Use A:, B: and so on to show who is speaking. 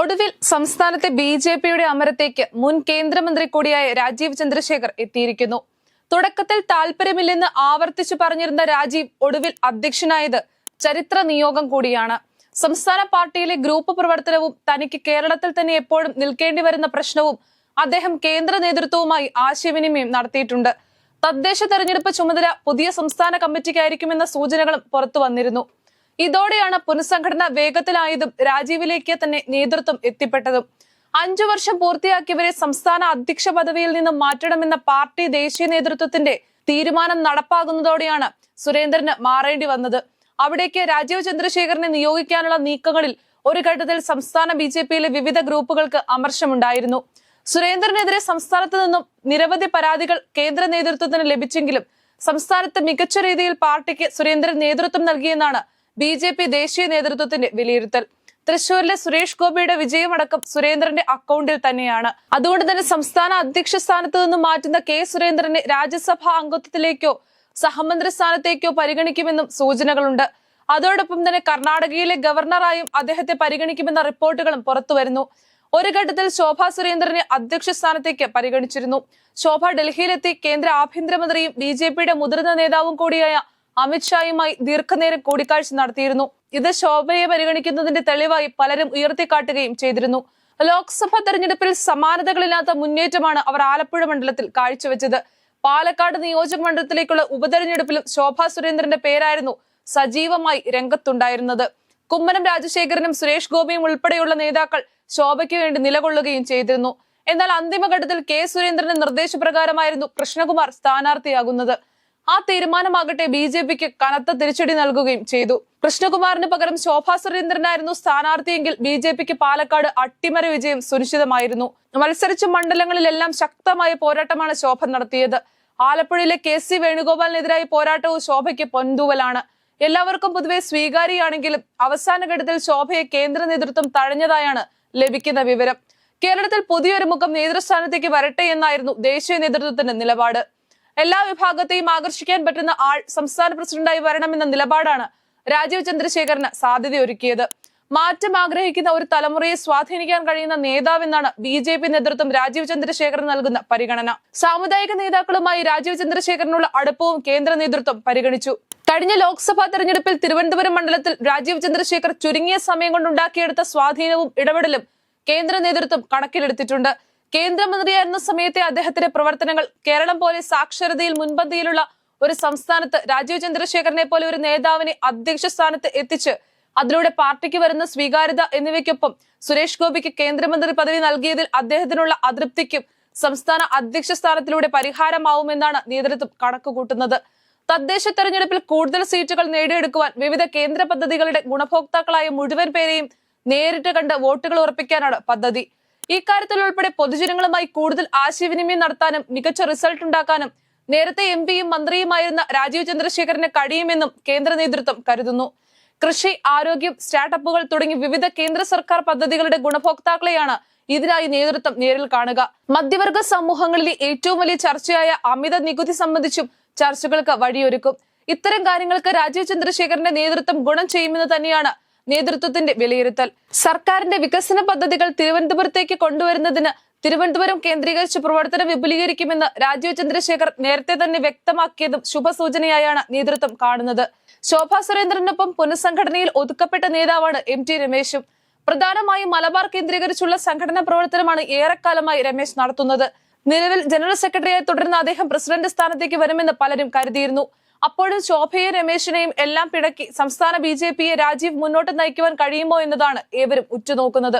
A: ഒടുവിൽ സംസ്ഥാനത്തെ ബി.ജെ.പിയുടെ അമരത്തേക്ക് മുൻ കേന്ദ്രമന്ത്രി കൂടിയായ രാജീവ് ചന്ദ്രശേഖർ എത്തിയിരിക്കുന്നു. തുടക്കത്തിൽ താല്പര്യമില്ലെന്ന് ആവർത്തിച്ചു പറഞ്ഞിരുന്ന രാജീവ് ഒടുവിൽ അധ്യക്ഷനായത് ചരിത്ര നിയോഗം കൂടിയാണ്. സംസ്ഥാന പാർട്ടിയിലെ ഗ്രൂപ്പ് പ്രവർത്തനവും തനിക്ക് കേരളത്തിൽ തന്നെ എപ്പോഴും നിൽക്കേണ്ടി വരുന്ന പ്രശ്നവും അദ്ദേഹം കേന്ദ്ര നേതൃത്വവുമായി ആശയവിനിമയം നടത്തിയിട്ടുണ്ട്. തദ്ദേശ തെരഞ്ഞെടുപ്പ് ചുമതല പുതിയ സംസ്ഥാന കമ്മിറ്റിക്കായിരിക്കുമെന്ന സൂചനകളും പുറത്തു വന്നിരുന്നു. ഇതോടെയാണ് പുനഃസംഘടന വേഗത്തിലായതും രാജീവിലേക്ക് തന്നെ നേതൃത്വം എത്തിപ്പെട്ടതും. 5 വർഷം പൂർത്തിയാക്കിയവരെ സംസ്ഥാന അധ്യക്ഷ പദവിയിൽ നിന്നും മാറ്റണമെന്ന പാർട്ടി ദേശീയ നേതൃത്വത്തിന്റെ തീരുമാനം നടപ്പാകുന്നതോടെയാണ് സുരേന്ദ്രന് മാറേണ്ടി വന്നത്. അവിടേക്ക് രാജീവ് ചന്ദ്രശേഖരനെ നിയോഗിക്കാനുള്ള നീക്കങ്ങളിൽ ഒരു ഘട്ടത്തിൽ സംസ്ഥാന ബി.ജെ.പിയിലെ വിവിധ ഗ്രൂപ്പുകൾക്ക് അമർഷമുണ്ടായിരുന്നു. സുരേന്ദ്രനെതിരെ സംസ്ഥാനത്ത് നിന്നും നിരവധി പരാതികൾ കേന്ദ്ര നേതൃത്വത്തിന് ലഭിച്ചെങ്കിലും സംസ്ഥാനത്ത് മികച്ച രീതിയിൽ പാർട്ടിക്ക് സുരേന്ദ്രൻ നേതൃത്വം നൽകിയെന്നാണ് ബി.ജെ.പി ദേശീയ നേതൃത്വത്തിന്റെ വിലയിരുത്തൽ. തൃശൂരിലെ സുരേഷ് ഗോപിയുടെ വിജയമടക്കം സുരേന്ദ്രന്റെ അക്കൗണ്ടിൽ തന്നെയാണ്. അതുകൊണ്ട് തന്നെ സംസ്ഥാന അധ്യക്ഷ സ്ഥാനത്ത് നിന്നും മാറ്റുന്ന കെ സുരേന്ദ്രനെ രാജ്യസഭാ അംഗത്വത്തിലേക്കോ സഹമന്ത്രി സ്ഥാനത്തേക്കോ പരിഗണിക്കുമെന്നും സൂചനകളുണ്ട്. അതോടൊപ്പം തന്നെ കർണാടകയിലെ ഗവർണറായും അദ്ദേഹത്തെ പരിഗണിക്കുമെന്ന റിപ്പോർട്ടുകളും പുറത്തുവരുന്നു. ഒരു ഘട്ടത്തിൽ ശോഭ സുരേന്ദ്രനെ അധ്യക്ഷ സ്ഥാനത്തേക്ക് പരിഗണിച്ചിരുന്നു. ശോഭ ഡൽഹിയിലെത്തി കേന്ദ്ര ആഭ്യന്തരമന്ത്രിയും ബി.ജെ.പിയുടെ മുതിർന്ന നേതാവും കൂടിയായ അമിത്ഷായുമായി ദീർഘനേരം കൂടിക്കാഴ്ച നടത്തിയിരുന്നു. ഇത് ശോഭയെ പരിഗണിക്കുന്നതിന്റെ തെളിവായി പലരും ഉയർത്തിക്കാട്ടുകയും ചെയ്തിരുന്നു. ലോക്സഭാ തെരഞ്ഞെടുപ്പിൽ സമാനതകളില്ലാത്ത മുന്നേറ്റമാണ് അവർ ആലപ്പുഴ മണ്ഡലത്തിൽ കാഴ്ചവെച്ചത്. പാലക്കാട് നിയോജക മണ്ഡലത്തിലേക്കുള്ള ഉപതെരഞ്ഞെടുപ്പിലും ശോഭ സുരേന്ദ്രന്റെ പേരായിരുന്നു സജീവമായി രംഗത്തുണ്ടായിരുന്നത്. കുമ്മനം രാജശേഖരനും സുരേഷ് ഗോപിയും ഉൾപ്പെടെയുള്ള നേതാക്കൾ ശോഭയ്ക്ക് വേണ്ടി നിലകൊള്ളുകയും ചെയ്തിരുന്നു. എന്നാൽ അന്തിമഘട്ടത്തിൽ കെ സുരേന്ദ്രന്റെ നിർദ്ദേശപ്രകാരമായിരുന്നു കൃഷ്ണകുമാർ സ്ഥാനാർത്ഥിയാകുന്നത്. ആ തീരുമാനമാകട്ടെ ബി.ജെ.പിക്ക് കനത്ത തിരിച്ചടി നൽകുകയും ചെയ്തു. കൃഷ്ണകുമാറിന് പകരം ശോഭ സുരേന്ദ്രനായിരുന്നു സ്ഥാനാർത്ഥിയെങ്കിൽ ബി.ജെ.പിക്ക് പാലക്കാട് അട്ടിമര വിജയം സുനിശ്ചിതമായിരുന്നു. മത്സരിച്ച മണ്ഡലങ്ങളിലെല്ലാം ശക്തമായ പോരാട്ടമാണ് ശോഭ നടത്തിയത്. ആലപ്പുഴയിലെ കെ.സി. വേണുഗോപാലിനെതിരായ പോരാട്ടവും ശോഭയ്ക്ക് പൊൻതൂവലാണ്. എല്ലാവർക്കും പൊതുവെ സ്വീകാര്യമാണെങ്കിലും അവസാന ഘട്ടത്തിൽ ശോഭയെ കേന്ദ്ര നേതൃത്വം തഴഞ്ഞതായാണ് ലഭിക്കുന്ന വിവരം. കേരളത്തിൽ പുതിയൊരു മുഖം നേതൃസ്ഥാനത്തേക്ക് വരട്ടെ എന്നായിരുന്നു ദേശീയ നേതൃത്വത്തിന്റെ നിലപാട്. എല്ലാ വിഭാഗത്തെയും ആകർഷിക്കാൻ പറ്റുന്ന ആൾ സംസ്ഥാന പ്രസിഡന്റായി വരണമെന്ന നിലപാടാണ് രാജീവ് ചന്ദ്രശേഖരന് സാധ്യതയൊരുക്കിയത്. മാറ്റം ആഗ്രഹിക്കുന്ന ഒരു തലമുറയെ സ്വാധീനിക്കാൻ കഴിയുന്ന നേതാവെന്നാണ് ബി.ജെ.പി നേതൃത്വം രാജീവ് ചന്ദ്രശേഖരന് നൽകുന്ന പരിഗണന. സാമുദായിക നേതാക്കളുമായി രാജീവ് ചന്ദ്രശേഖരനുള്ള അടുപ്പവും കേന്ദ്ര നേതൃത്വം പരിഗണിച്ചു. കഴിഞ്ഞ ലോക്സഭാ തെരഞ്ഞെടുപ്പിൽ തിരുവനന്തപുരം മണ്ഡലത്തിൽ രാജീവ് ചന്ദ്രശേഖർ ചുരുങ്ങിയ സമയം കൊണ്ടുണ്ടാക്കിയെടുത്ത സ്വാധീനവും ഇടപെടലും കേന്ദ്ര നേതൃത്വം കണക്കിലെടുത്തിട്ടുണ്ട്. കേന്ദ്രമന്ത്രിയായിരുന്ന സമയത്തെ അദ്ദേഹത്തിന്റെ പ്രവർത്തനങ്ങൾ കേരളം പോലെ സാക്ഷരതയിൽ മുൻപന്തിയിലുള്ള ഒരു സംസ്ഥാനത്ത് രാജീവ് ചന്ദ്രശേഖരനെ പോലെ ഒരു നേതാവിനെ അധ്യക്ഷ സ്ഥാനത്ത് എത്തിച്ച് അതിലൂടെ പാർട്ടിക്ക് വരുന്ന സ്വീകാര്യത എന്നിവയ്ക്കൊപ്പം സുരേഷ് ഗോപിക്ക് കേന്ദ്രമന്ത്രി പദവി നൽകിയതിൽ അദ്ദേഹത്തിനുള്ള അതൃപ്തിക്കും സംസ്ഥാന അധ്യക്ഷ സ്ഥാനത്തിലൂടെ പരിഹാരമാവുമെന്നാണ് നേതൃത്വം കണക്കുകൂട്ടുന്നത്. തദ്ദേശ തെരഞ്ഞെടുപ്പിൽ കൂടുതൽ സീറ്റുകൾ നേടിയെടുക്കുവാൻ വിവിധ കേന്ദ്ര പദ്ധതികളുടെ ഗുണഭോക്താക്കളായ മുഴുവൻ പേരെയും നേരിട്ട് കണ്ട് വോട്ടുകൾ ഉറപ്പിക്കാനാണ് പദ്ധതി. ഇക്കാര്യത്തിൽ ഉൾപ്പെടെ പൊതുജനങ്ങളുമായി കൂടുതൽ ആശയവിനിമയം നടത്താനും മികച്ച റിസൾട്ട് ഉണ്ടാക്കാനും നേരത്തെ എം.പിയും മന്ത്രിയുമായിരുന്ന രാജീവ് ചന്ദ്രശേഖരന് കഴിയുമെന്നും കേന്ദ്ര നേതൃത്വം കരുതുന്നു. കൃഷി, ആരോഗ്യം, സ്റ്റാർട്ടപ്പുകൾ തുടങ്ങി വിവിധ കേന്ദ്ര സർക്കാർ പദ്ധതികളുടെ ഗുണഭോക്താക്കളെയാണ് ഇതിനായി നേതൃത്വം നേരിൽ കാണുക. മധ്യവർഗ സമൂഹങ്ങളിലെ ഏറ്റവും വലിയ ചർച്ചയായ അമിത നികുതി സംബന്ധിച്ചും ചർച്ചകൾക്ക് വഴിയൊരുക്കും. ഇത്തരം കാര്യങ്ങൾക്ക് രാജീവ് ചന്ദ്രശേഖരന്റെ നേതൃത്വം ഗുണം ചെയ്യുമെന്ന് തന്നെയാണ് നേതൃത്വത്തിന്റെ വിലയിരുത്തൽ. സർക്കാരിന്റെ വികസന പദ്ധതികൾ തിരുവനന്തപുരത്തേക്ക് കൊണ്ടുവരുന്നതിന് തിരുവനന്തപുരം കേന്ദ്രീകരിച്ച് പ്രവർത്തനം വിപുലീകരിക്കുമെന്ന് രാജീവ് ചന്ദ്രശേഖർ നേരത്തെ തന്നെ വ്യക്തമാക്കിയതും ശുഭസൂചനയായാണ് നേതൃത്വം കാണുന്നത്. ശോഭ സുരേന്ദ്രനൊപ്പം പുനഃസംഘടനയിൽ ഒതുക്കപ്പെട്ട നേതാവാണ് എം.ടി. രമേശും. പ്രധാനമായും മലബാർ കേന്ദ്രീകരിച്ചുള്ള സംഘടനാ പ്രവർത്തനമാണ് ഏറെക്കാലമായി രമേശ് നടത്തുന്നത്. നിലവിൽ ജനറൽ സെക്രട്ടറിയായി തുടരുന്ന അദ്ദേഹം പ്രസിഡന്റ് സ്ഥാനത്തേക്ക് വരുമെന്ന് പലരും കരുതിയിരുന്നു. അപ്പോഴും ശോഭയെയും രമേശിനെയും എല്ലാം പിടക്കി സംസ്ഥാന ബി.ജെ.പിയെ രാജീവ് മുന്നോട്ട് നയിക്കുവാൻ കഴിയുമോ എന്നതാണ് ഏവരും ഉറ്റുനോക്കുന്നത്.